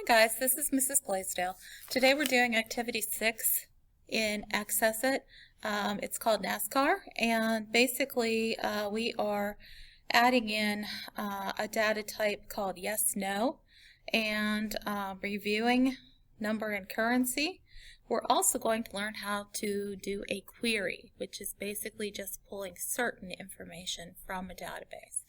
guys, this is Mrs. Blaisdell. Today we're doing activity 6 in Access6. It's called NASCAR, and basically we are adding in a data type called yes, no, and reviewing number and currency. We're also going to learn how to do a query, which is basically just pulling certain information from a database.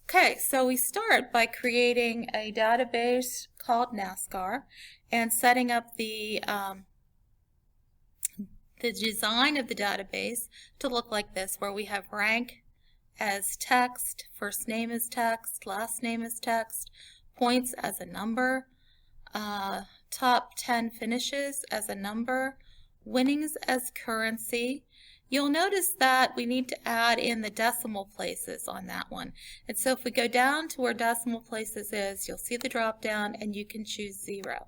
Okay, so we start by creating a database called NASCAR and setting up the design of the database to look like this, where we have rank as text, first name as text, last name as text, points as a number, top 10 finishes as a number, winnings as currency. You'll notice that we need to add in the decimal places on that one. And so if we go down to where decimal places is, you'll see the drop down and you can choose 0.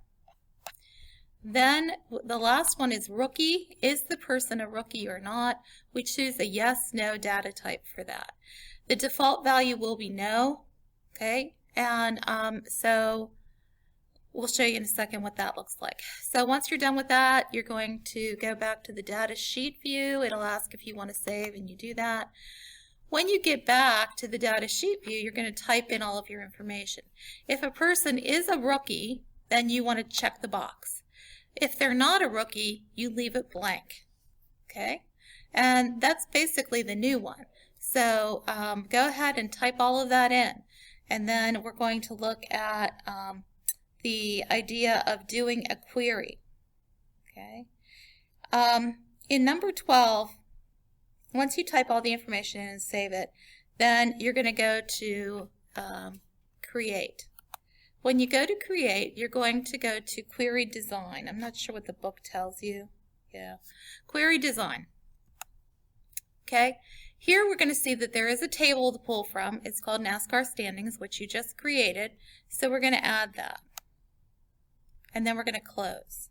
Then the last one is rookie. Is the person a rookie or not? We choose a yes, no data type for that. The default value will be no, okay? And so we'll show you in a second what that looks like. So once you're done with that, you're going to go back to the data sheet view. It'll ask if you want to save, and you do that. When you get back to the data sheet view, you're going to type in all of your information. If a person is a rookie, then you want to check the box. If they're not a rookie, you leave it blank. Okay? And that's basically the new one. So go ahead and type all of that in. And then we're going to look at the idea of doing a query. Okay. In number 12, once you type all the information in and save it, then you're going to go to create. When you go to create, you're going to go to query design. I'm not sure what the book tells you. Yeah. Query design. Okay. Here we're going to see that there is a table to pull from. It's called NASCAR standings, which you just created. So we're going to add that. And then we're going to close.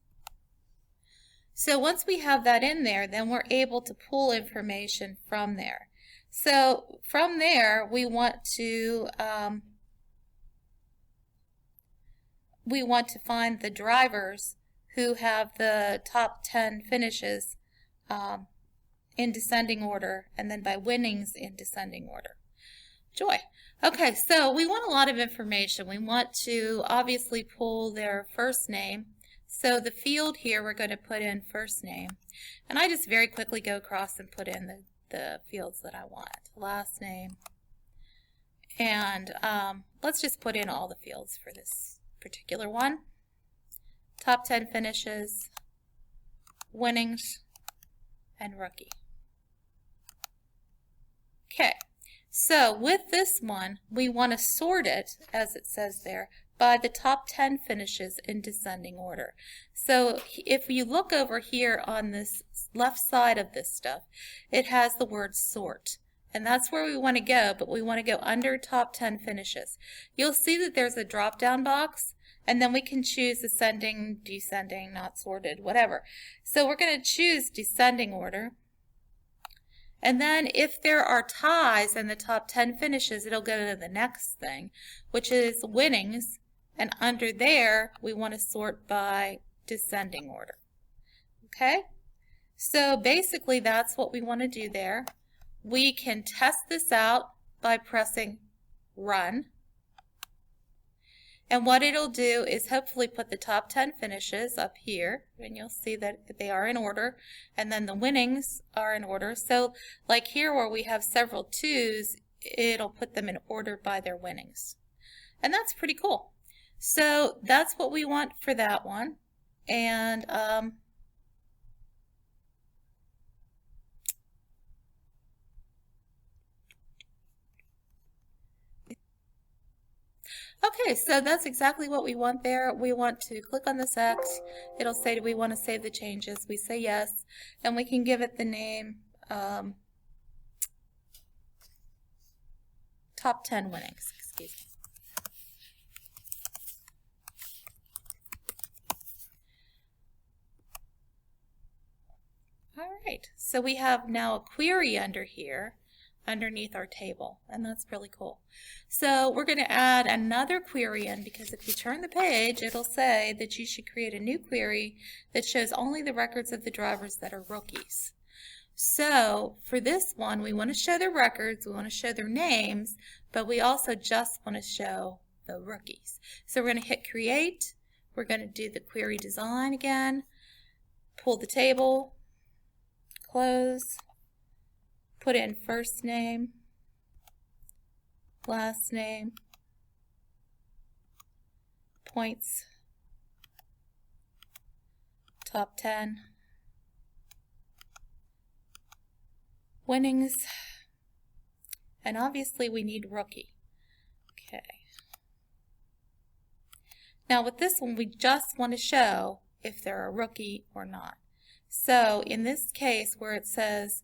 So once we have that in there, then we're able to pull information from there. So from there, we want to find the drivers who have the top 10 finishes in descending order, and then by winnings in descending order. Joy. Okay, so we want a lot of information. We want to obviously pull their first name. So the field here, we're going to put in first name. And I just very quickly go across and put in the fields that I want. Last name. And let's just put in all the fields for this particular one. Top 10 finishes, winnings, and rookie. Okay. So with this one, we want to sort it, as it says there, by the top 10 finishes in descending order. So if you look over here on this left side of this stuff, it has the word sort. And that's where we want to go, but we want to go under top 10 finishes. You'll see that there's a drop-down box, and then we can choose ascending, descending, not sorted, whatever. So we're going to choose descending order. And then if there are ties in the top 10 finishes, it'll go to the next thing, which is winnings. And under there, we want to sort by descending order. Okay? So basically, that's what we want to do there. We can test this out by pressing run. And what it'll do is hopefully put the top 10 finishes up here, and you'll see that they are in order, and then the winnings are in order. So like here where we have several 2s, it'll put them in order by their winnings. And that's pretty cool. So that's what we want for that one. And okay, so that's exactly what we want there. We want to click on this X. It'll say, do we want to save the changes? We say yes, and we can give it the name top 10 winnings. Excuse me. All right, so we have now a query under here. underneath our table, and that's really cool. So we're going to add another query in, because if you turn the page, it'll say that you should create a new query that shows only the records of the drivers that are rookies. So for this one, we want to show their records, we want to show their names, but we also just want to show the rookies. So we're going to hit create, we're going to do the query design again, pull the table, close, put in first name, last name, points, top 10, winnings, and obviously we need rookie. Okay. Now with this one, we just want to show if they're a rookie or not. So in this case where it says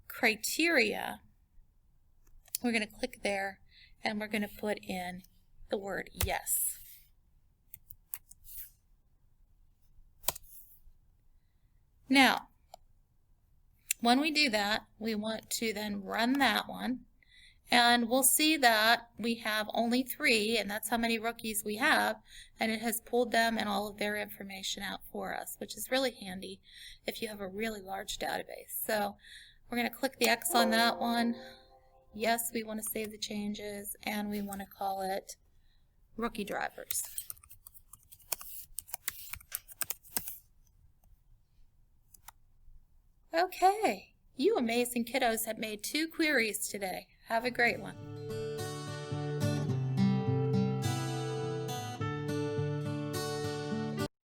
criteria, we're going to click there and we're going to put in the word yes. Now, when we do that, we want to then run that one, and we'll see that we have only 3, and that's how many rookies we have, and it has pulled them and all of their information out for us, which is really handy if you have a really large database. So we're going to click the X on that one. Yes, we want to save the changes, and we want to call it rookie drivers. Okay, you amazing kiddos have made 2 queries today. Have a great one.